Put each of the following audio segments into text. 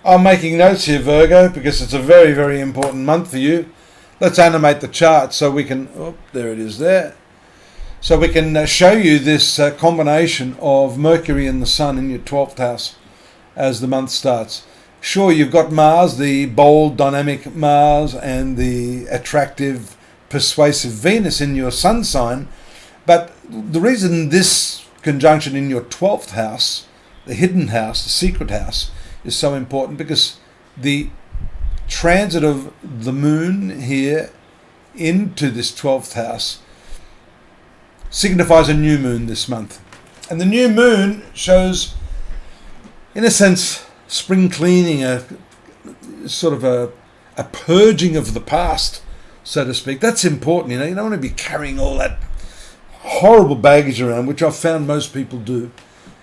I'm making notes here, Virgo, because it's a very, very important month for you. Let's animate the chart so we can, oh, there it is there. So we can show you this combination of Mercury and the Sun in your 12th house as the month starts. Sure, you've got Mars, the bold, dynamic Mars, and the attractive, persuasive Venus in your Sun sign. But the reason this conjunction in your 12th house, the hidden house, the secret house, is so important because the transit of the moon here into this 12th house signifies a new moon this month. And the new moon shows, in a sense, spring cleaning, a sort of a purging of the past, so to speak. That's important, you don't want to be carrying all that horrible baggage around, which I've found most people do.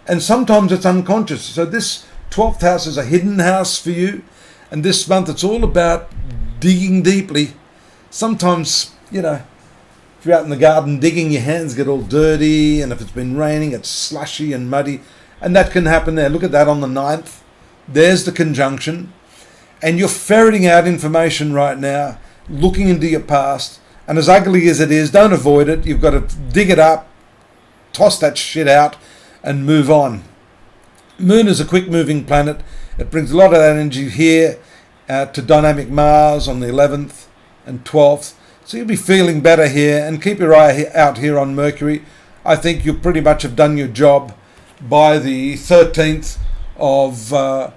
And sometimes it's unconscious. So this 12th house is a hidden house for you. And this month it's all about digging deeply. Sometimes, if you're out in the garden digging, your hands get all dirty, and if it's been raining, it's slushy and muddy, and that can happen there. Look at that on the 9th. There's the conjunction, and you're ferreting out information right now, looking into your past, and as ugly as it is, don't avoid it. You've got to dig it up, toss that shit out, and move on. Moon is a quick-moving planet. It brings a lot of energy here to dynamic Mars on the 11th and 12th. So you'll be feeling better here, and keep your eye out here on Mercury. I think you pretty much have done your job by the 13th of 12th,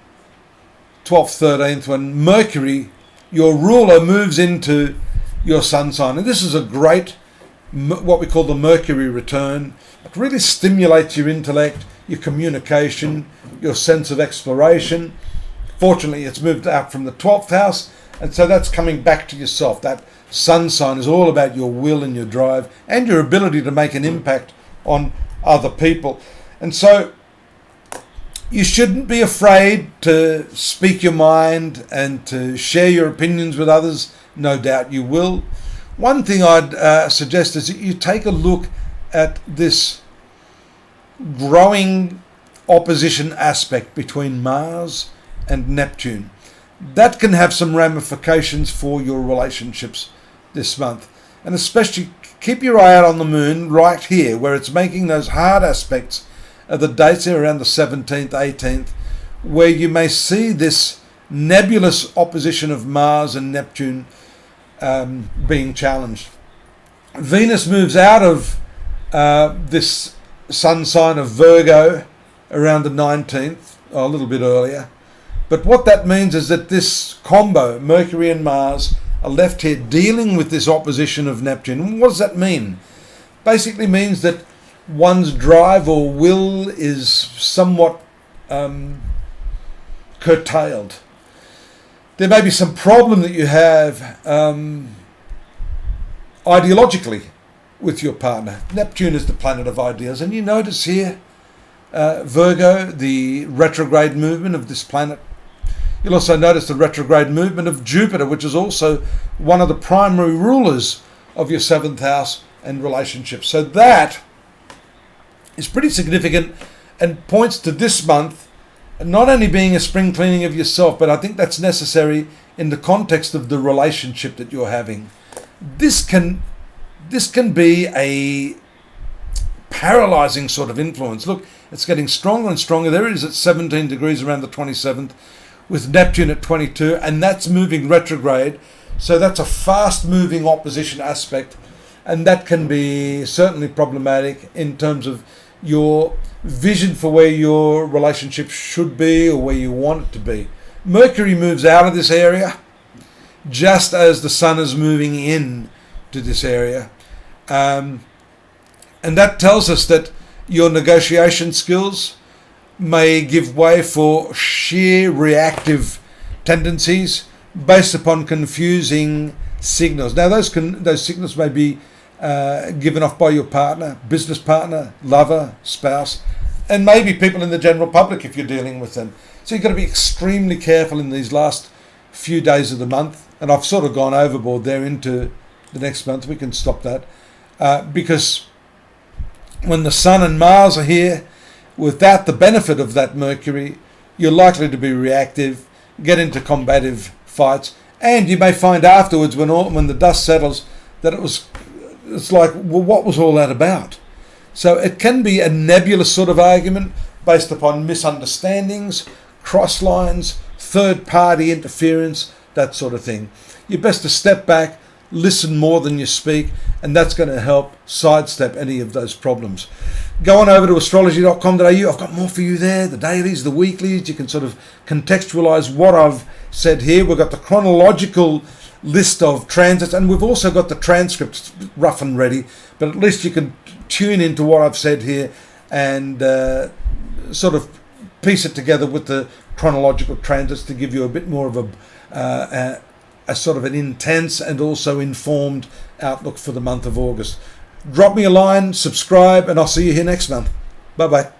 13th, when Mercury, your ruler, moves into your sun sign. And this is a great, what we call the Mercury return. It really stimulates your intellect, your communication, your sense of exploration. Fortunately, it's moved out from the 12th house, and so that's coming back to yourself. That sun sign is all about your will and your drive and your ability to make an impact on other people. And so you shouldn't be afraid to speak your mind and to share your opinions with others. No doubt you will. One thing I'd suggest is that you take a look at this growing opposition aspect between Mars and Neptune. That can have some ramifications for your relationships this month. And especially keep your eye out on the moon right here, where it's making those hard aspects of the dates here around the 17th, 18th, where you may see this nebulous opposition of Mars and Neptune being challenged. Venus moves out of this sun sign of Virgo around the 19th, or a little bit earlier. But what that means is that this combo, Mercury and Mars, are left here dealing with this opposition of Neptune. What does that mean? Basically means that one's drive or will is somewhat curtailed. There may be some problem that you have ideologically with your partner. Neptune is the planet of ideas, and you notice here, Virgo, the retrograde movement of this planet. You'll also notice the retrograde movement of Jupiter, which is also one of the primary rulers of your 7th house and relationships. So that is pretty significant and points to this month not only being a spring cleaning of yourself, but I think that's necessary in the context of the relationship that you're having. This can be a paralyzing sort of influence. Look, it's getting stronger and stronger. There it is at 17 degrees around the 27th. With Neptune at 22, and that's moving retrograde. So that's a fast-moving opposition aspect, and that can be certainly problematic in terms of your vision for where your relationship should be or where you want it to be. Mercury moves out of this area just as the Sun is moving in to this area. And that tells us that your negotiation skills may give way for sheer reactive tendencies based upon confusing signals. Now, those signals may be given off by your partner, business partner, lover, spouse, and maybe people in the general public if you're dealing with them. So you've got to be extremely careful in these last few days of the month. And I've sort of gone overboard there into the next month. We can stop that because when the Sun and Mars are here, without the benefit of that Mercury, you're likely to be reactive. get into combative fights. And you may find afterwards, when the dust settles, that it's like, well, what was all that about? So it can be a nebulous sort of argument based upon misunderstandings, cross lines, third-party interference, that sort of thing. You're best to step back, listen more than you speak, and that's going to help sidestep any of those problems. Go on over to astrology.com.au. I've got more for you there, the dailies, the weeklies. You can sort of contextualize what I've said here. We've got the chronological list of transits, and we've also got the transcripts rough and ready, but at least you can tune into what I've said here and sort of piece it together with the chronological transits to give you a bit more of a sort of an intense and also informed outlook for the month of August. Drop me a line, subscribe, and I'll see you here next month. Bye-bye.